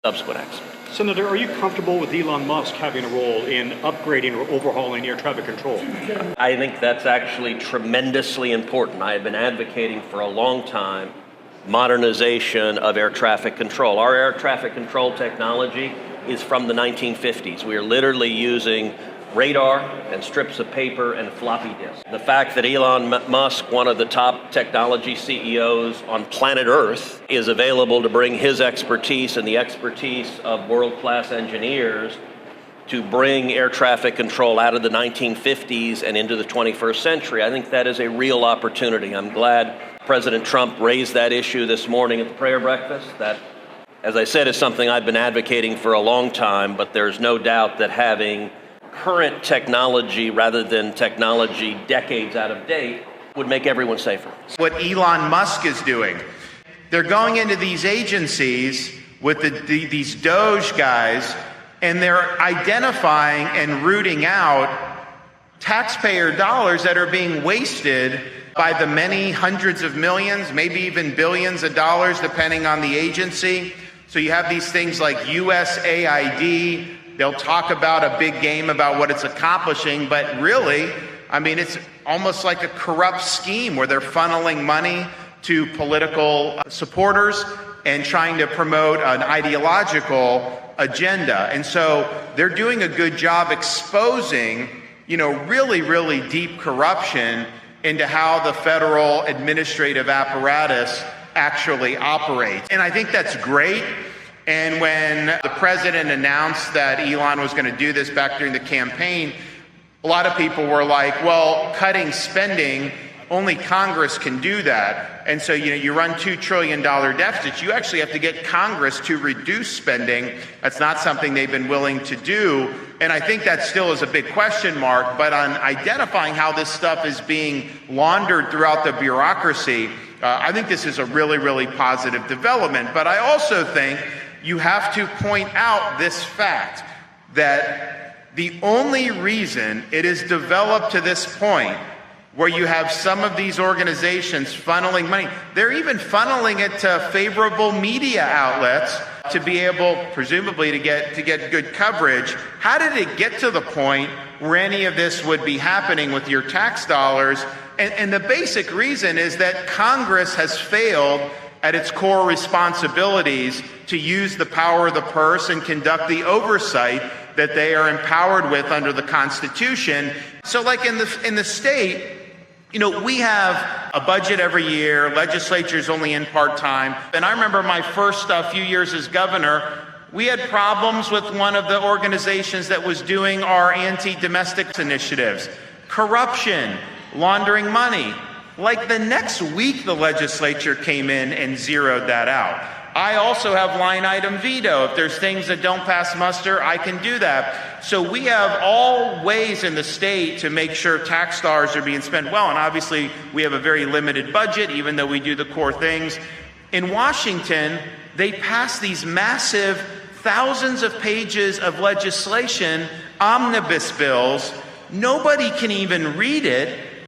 subsequent acts. Senator, are you comfortable with Elon Musk having a role in upgrading or overhauling air traffic control? I think that's actually tremendously important. I have been advocating for a long time modernization of air traffic control. Our air traffic control technology is from the 1950s. We are literally using radar and strips of paper and floppy disks. The fact that Elon Musk, one of the top technology CEOs on planet Earth, is available to bring his expertise and the expertise of world-class engineers to bring air traffic control out of the 1950s and into the 21st century, I think that is a real opportunity. I'm glad President Trump raised that issue this morning at the prayer breakfast. That, as I said, is something I've been advocating for a long time, but there's no doubt that having current technology rather than technology decades out of date would make everyone safer. What Elon Musk is doing, they're going into these agencies with these DOGE guys, and they're identifying and rooting out taxpayer dollars that are being wasted by the many hundreds of millions, maybe even billions of dollars, depending on the agency. So you have these things like USAID. They'll talk about a big game about what it's accomplishing, but really, I mean, it's almost like a corrupt scheme where they're funneling money to political supporters and trying to promote an ideological agenda. And so they're doing a good job exposing, really, really deep corruption into how the federal administrative apparatus actually operates. And I think that's great. And when the president announced that Elon was going to do this back during the campaign, a lot of people were like, well, cutting spending, only Congress can do that. And so, you run $2 trillion deficits. You actually have to get Congress to reduce spending. That's not something they've been willing to do. And I think that still is a big question mark. But on identifying how this stuff is being laundered throughout the bureaucracy, I think this is a really, really positive development. But I also think you have to point out this fact that the only reason it is developed to this point where you have some of these organizations funneling money, they're even funneling it to favorable media outlets to be able, presumably, to get good coverage. How did it get to the point where any of this would be happening with your tax dollars? And the basic reason is that Congress has failed at its core responsibilities to use the power of the purse and conduct the oversight that they are empowered with under the Constitution. So like in the state, we have a budget every year, legislature's only in part-time. And I remember my first few years as governor, we had problems with one of the organizations that was doing our anti-domestic initiatives. Corruption, laundering money. Like the next week, the legislature came in and zeroed that out. I also have line item veto. If there's things that don't pass muster, I can do that. So we have all ways in the state to make sure tax dollars are being spent well. And obviously, we have a very limited budget, even though we do the core things. In Washington, they pass these massive thousands of pages of legislation, omnibus bills. Nobody can even read it.